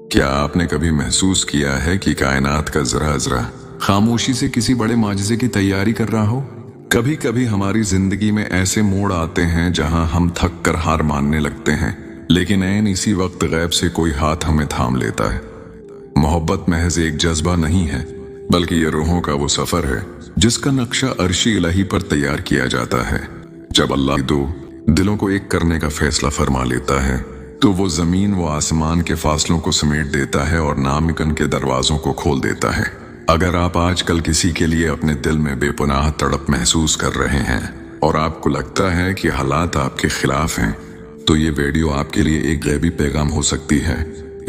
क्या आपने कभी महसूस किया है कि कायनात का जरा जरा खामोशी से किसी बड़े माजिज़े की तैयारी कर रहा हो? कभी कभी हमारी जिंदगी में ऐसे मोड़ आते हैं जहां हम थक कर हार मानने लगते हैं, लेकिन ऐन इसी वक्त गैब से कोई हाथ हमें थाम लेता है। मोहब्बत महज एक जज्बा नहीं है, बल्कि ये रूहों का वो सफर है जिसका नक्शा अर्शी इलाही पर तैयार किया जाता है। जब अल्लाह दो दिलों को एक करने का फैसला फरमा लेता है तो वो जमीन व आसमान के फासलों को समेट देता है और नामुमकिन के दरवाजों को खोल देता है। अगर आप आजकल किसी के लिए अपने दिल में बेपनाह तड़प महसूस कर रहे हैं और आपको लगता है कि हालात आपके खिलाफ हैं, तो ये वीडियो आपके लिए एक गैबी पैगाम हो सकती है।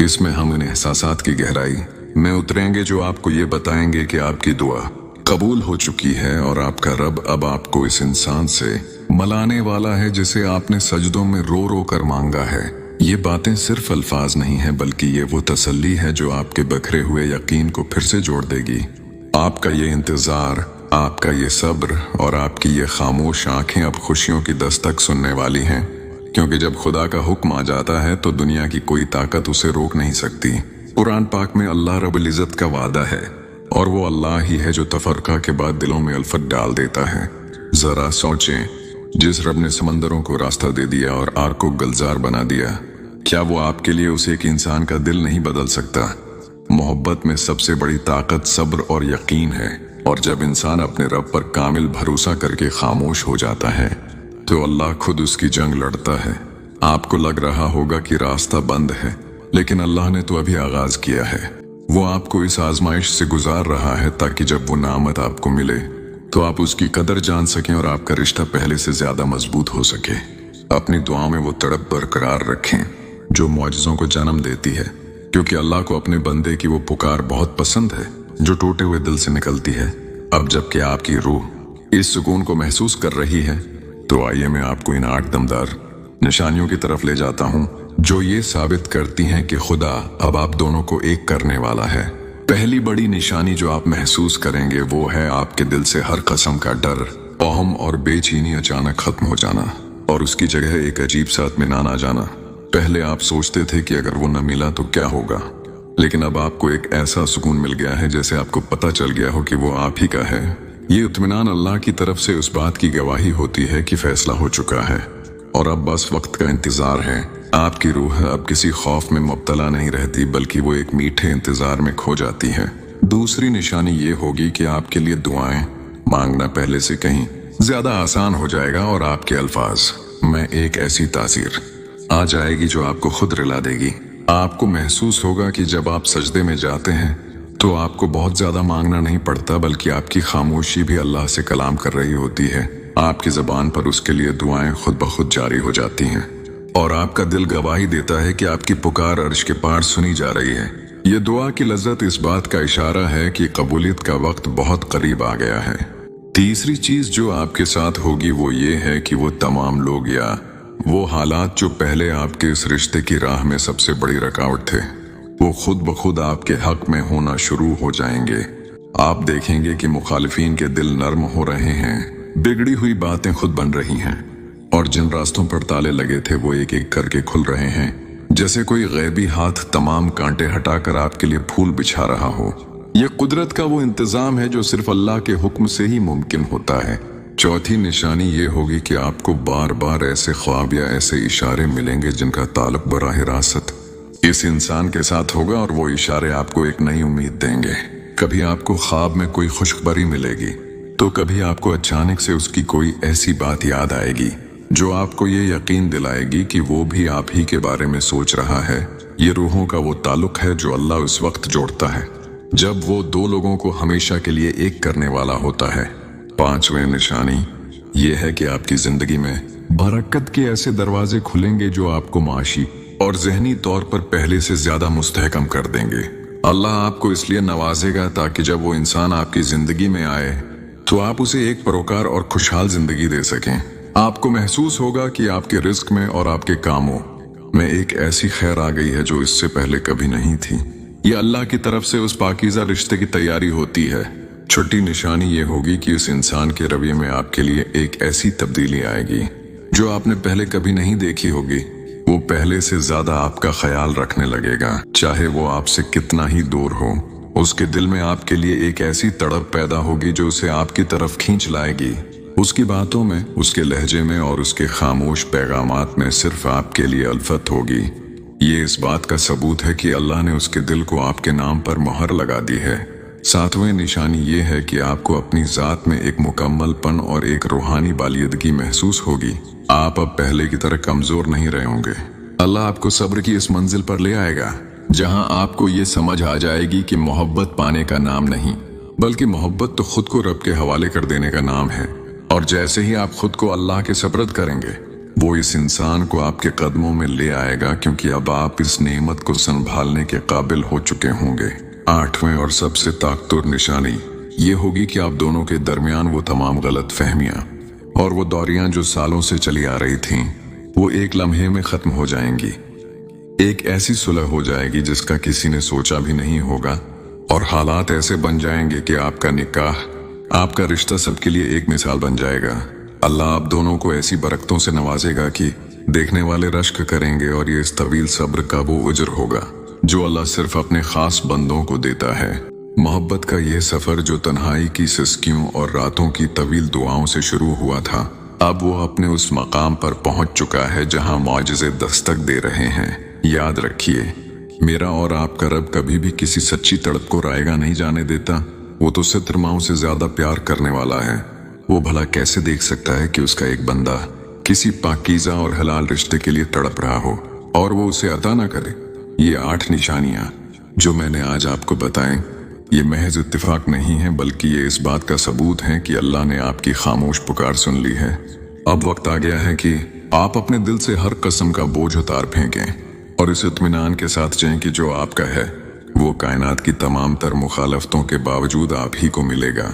इसमें हम उन एहसासात की गहराई में उतरेंगे जो आपको ये बताएंगे कि आपकी दुआ कबूल हो चुकी है और आपका रब अब आपको इस इंसान से मिलाने वाला है जिसे आपने सजदों में रो रो कर मांगा है। ये बातें सिर्फ अल्फाज नहीं है, बल्कि ये वो तसल्ली है जो आपके बिखरे हुए यकीन को फिर से जोड़ देगी। आपका ये इंतजार, आपका ये सब्र और आपकी ये खामोश आंखें अब खुशियों की दस्तक सुनने वाली हैं, क्योंकि जब खुदा का हुक्म आ जाता है तो दुनिया की कोई ताकत उसे रोक नहीं सकती। कुरान पाक में अल्लाह रब्बुल इज़्ज़त का वादा है और वो अल्लाह ही है जो तफरका के बाद दिलों में अल्फत डाल देता है। जरा सोचें, जिस रब ने समंदरों को रास्ता दे दिया और आग को गुलजार बना दिया, क्या वो आपके लिए उस एक इंसान का दिल नहीं बदल सकता? मोहब्बत में सबसे बड़ी ताकत सब्र और यकीन है, और जब इंसान अपने रब पर कामिल भरोसा करके खामोश हो जाता है तो अल्लाह खुद उसकी जंग लड़ता है। आपको लग रहा होगा कि रास्ता बंद है, लेकिन अल्लाह ने तो अभी आगाज किया है। वो आपको इस आजमाइश से गुजार रहा है ताकि जब वो नामत आपको मिले तो आप उसकी कदर जान सकें और आपका रिश्ता पहले से ज्यादा मजबूत हो सके। अपनी दुआओं में वो तड़प बरकरार रखें जो मौजज़ों को जन्म देती है, क्योंकि अल्लाह को अपने बंदे की वो पुकार बहुत पसंद है जो टूटे हुए दिल से निकलती है। अब जबकि आपकी रूह इस सुकून को महसूस कर रही है, तो आइए मैं आपको इन 8 दमदार निशानियों की तरफ ले जाता हूं जो ये साबित करती हैं कि खुदा अब आप दोनों को एक करने वाला है। पहली बड़ी निशानी जो आप महसूस करेंगे वो है आपके दिल से हर कसम का डर, ओहम और बेचैनी अचानक खत्म हो जाना और उसकी जगह एक अजीब सा इत्मीनान आ जाना। पहले आप सोचते थे कि अगर वो न मिला तो क्या होगा, लेकिन अब आपको एक ऐसा सुकून मिल गया है जैसे आपको पता चल गया हो कि वो आप ही का है। ये इत्मीनान अल्लाह की तरफ से उस बात की गवाही होती है कि फैसला हो चुका है और अब बस वक्त का इंतजार है। आपकी रूह अब किसी खौफ में मुब्तला नहीं रहती, बल्कि वो एक मीठे इंतजार में खो जाती है। दूसरी निशानी ये होगी कि आपके लिए दुआएं मांगना पहले से कहीं ज्यादा आसान हो जाएगा और आपके अल्फाज में एक ऐसी तासीर आ जाएगी जो आपको खुद रिला देगी। आपको महसूस होगा कि जब आप सजदे में जाते हैं तो आपको बहुत ज्यादा मांगना नहीं पड़ता, बल्कि आपकी खामोशी भी अल्लाह से कलाम कर रही होती है। आपकी जबान पर उसके लिए दुआएं खुद ब खुद जारी हो जाती हैं और आपका दिल गवाही देता है कि आपकी पुकार अर्श के पार सुनी जा रही है। ये दुआ की लज्जत इस बात का इशारा है कि कबूलियत का वक्त बहुत करीब आ गया है। तीसरी चीज जो आपके साथ होगी वो ये है कि वो तमाम लोग या वो हालात जो पहले आपके इस रिश्ते की राह में सबसे बड़ी रुकावट थे, वो खुद ब खुद आपके हक में होना शुरू हो जाएंगे। आप देखेंगे कि मुखालिफिन के दिल नर्म हो रहे हैं, बिगड़ी हुई बातें खुद बन रही हैं और जिन रास्तों पर ताले लगे थे वो एक एक करके खुल रहे हैं, जैसे कोई गैबी हाथ तमाम कांटे हटाकर आपके लिए फूल बिछा रहा हो। यह कुदरत का वो इंतजाम है जो सिर्फ अल्लाह के हुक्म से ही मुमकिन होता है। चौथी निशानी ये होगी कि आपको बार बार ऐसे ख्वाब या ऐसे इशारे मिलेंगे जिनका ताल्लुक बराह रास्त इस इंसान के साथ होगा और वो इशारे आपको एक नई उम्मीद देंगे। कभी आपको ख्वाब में कोई खुशखबरी मिलेगी तो कभी आपको अचानक से उसकी कोई ऐसी बात याद आएगी जो आपको ये यकीन दिलाएगी कि वो भी आप ही के बारे में सोच रहा है। ये रूहों का वो ताल्लुक है जो अल्लाह उस वक्त जोड़ता है जब वो दो लोगों को हमेशा के लिए एक करने वाला होता है। पांचवें निशानी ये है कि आपकी जिंदगी में बरकत के ऐसे दरवाजे खुलेंगे जो आपको माशी और जहनी तौर पर पहले से ज्यादा मुस्तहकम कर देंगे। अल्लाह आपको इसलिए नवाजेगा ताकि जब वो इंसान आपकी जिंदगी में आए तो आप उसे एक परोकार और खुशहाल जिंदगी दे सकें। आपको महसूस होगा कि आपके रिस्क में और आपके कामों में एक ऐसी खैर आ गई है जो इससे पहले कभी नहीं थी। ये अल्लाह की तरफ से उस पाकीज़ा रिश्ते की तैयारी होती है। छठी निशानी ये होगी कि उस इंसान के रवैये में आपके लिए एक ऐसी तब्दीली आएगी जो आपने पहले कभी नहीं देखी होगी। वो पहले से ज्यादा आपका ख्याल रखने लगेगा, चाहे वो आपसे कितना ही दूर हो। उसके दिल में आपके लिए एक ऐसी तड़प पैदा होगी जो उसे आपकी तरफ खींच लाएगी। उसकी बातों में, उसके लहजे में और उसके खामोश पैगामात में सिर्फ आपके लिए अल्फत होगी। ये इस बात का सबूत है कि अल्लाह ने उसके दिल को आपके नाम पर मोहर लगा दी है। सातवें निशानी ये है कि आपको अपनी जात में एक मुकम्मलपन और एक रूहानी बालियदगी महसूस होगी। आप अब पहले की तरह कमजोर नहीं रहे होंगे। अल्लाह आपको सब्र की इस मंजिल पर ले आएगा जहां आपको ये समझ आ जाएगी कि मोहब्बत पाने का नाम नहीं, बल्कि मोहब्बत तो खुद को रब के हवाले कर देने का नाम है। और जैसे ही आप खुद को अल्लाह के सपरद करेंगे, वो इस इंसान को आपके कदमों में ले आएगा, क्योंकि अब आप इस नेमत को संभालने के काबिल हो चुके होंगे। आठवें और सबसे ताकतवर निशानी ये होगी कि आप दोनों के दरमियान वो तमाम गलत फहमियां और वो दौरियां जो सालों से चली आ रही थीं, वो एक लम्हे में खत्म हो जाएंगी। एक ऐसी सुलह हो जाएगी जिसका किसी ने सोचा भी नहीं होगा, और हालात ऐसे बन जाएंगे कि आपका निकाह, आपका रिश्ता सबके लिए एक मिसाल बन जाएगा। अल्लाह आप दोनों को ऐसी बरकतों से नवाजेगा कि देखने वाले रश्क करेंगे, और ये इस तवील सब्र का वो उजर होगा जो अल्लाह सिर्फ अपने खास बंदों को देता है। मोहब्बत का यह सफर जो तन्हाई की सिसकियों और रातों की तवील दुआओं से शुरू हुआ था, अब वो अपने उस मकाम पर पहुंच चुका है जहां मौजज़े दस्तक दे रहे हैं। याद रखिए, मेरा और आपका रब कभी भी किसी सच्ची तड़प को रायगा नहीं जाने देता। वो तो सत्रमाओं से ज्यादा प्यार करने वाला है। वो भला कैसे देख सकता है कि उसका एक बंदा किसी पाकीज़ा और हलाल रिश्ते के लिए तड़प रहा हो और वो उसे अता ना करे। ये 8 निशानियां जो मैंने आज आपको बताएं, ये महज इत्तिफाक नहीं है, बल्कि ये इस बात का सबूत है कि अल्लाह ने आपकी खामोश पुकार सुन ली है। अब वक्त आ गया है कि आप अपने दिल से हर कसम का बोझ उतार फेंकें और इस इत्मीनान के साथ जाएं कि जो आपका है वो कायनात की तमाम तर मुखालफतों के बावजूद आप ही को मिलेगा।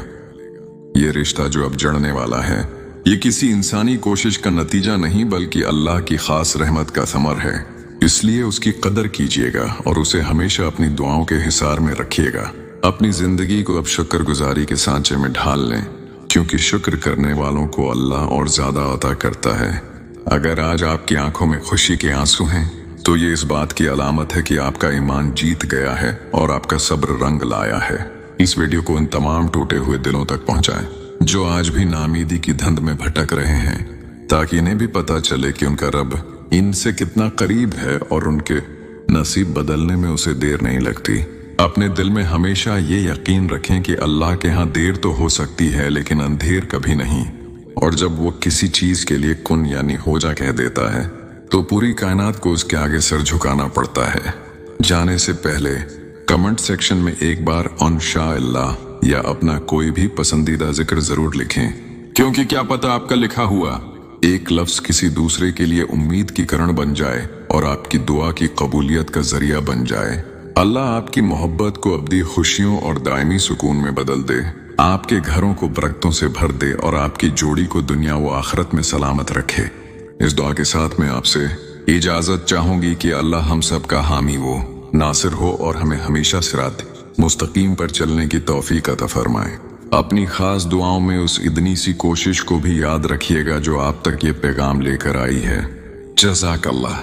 ये रिश्ता जो अब जड़ने वाला है, ये किसी इंसानी कोशिश का नतीजा नहीं, बल्कि अल्लाह की खास रहमत का समर है। इसलिए उसकी कदर कीजिएगा और उसे हमेशा अपनी दुआओं के हिसार में रखिएगा। अपनी जिंदगी को अब शुक्रगुजारी के सांचे में ढाल लें, क्योंकि शुक्र करने वालों को अल्लाह और ज्यादा अता करता है। अगर आज आपकी आंखों में खुशी के आंसू हैं, तो ये इस बात की अलामत है कि आपका ईमान जीत गया है और आपका सब्र रंग लाया है। इस वीडियो को उन तमाम टूटे हुए दिलों तक पहुंचाएं जो आज भी नामीदी की धुंध में भटक रहे हैं, ताकि इन्हें भी पता चले कि उनका रब इनसे कितना करीब है और उनके नसीब बदलने में उसे देर नहीं लगती। अपने दिल में हमेशा ये यकीन रखें कि अल्लाह के यहाँ देर तो हो सकती है, लेकिन अंधेर कभी नहीं। और जब वो किसी चीज के लिए कुन यानी हो जा कह देता है, तो पूरी कायनात को उसके आगे सर झुकाना पड़ता है। जाने से पहले कमेंट सेक्शन में एक बार इंशाअल्लाह या अपना कोई भी पसंदीदा जिक्र जरूर लिखें, क्योंकि क्या पता आपका लिखा हुआ एक लफ्ज किसी दूसरे के लिए उम्मीद की किरण बन जाए और आपकी दुआ की कबूलियत का जरिया बन जाए। अल्लाह आपकी मोहब्बत को अब्दी खुशियों और दायमी सुकून में बदल दे, आपके घरों को बरकतों से भर दे और आपकी जोड़ी को दुनिया व आखिरत में सलामत रखे। इस दुआ के साथ मैं आपसे इजाजत चाहूंगी कि अल्लाह हम सब का हामी वो नासिर हो और हमें हमेशा सिरात मुस्तकीम पर चलने की तौफीक अता फरमाए। अपनी खास दुआओं में उस इतनी सी कोशिश को भी याद रखिएगा जो आप तक ये पैगाम लेकर आई है। जज़ाकल्लाह।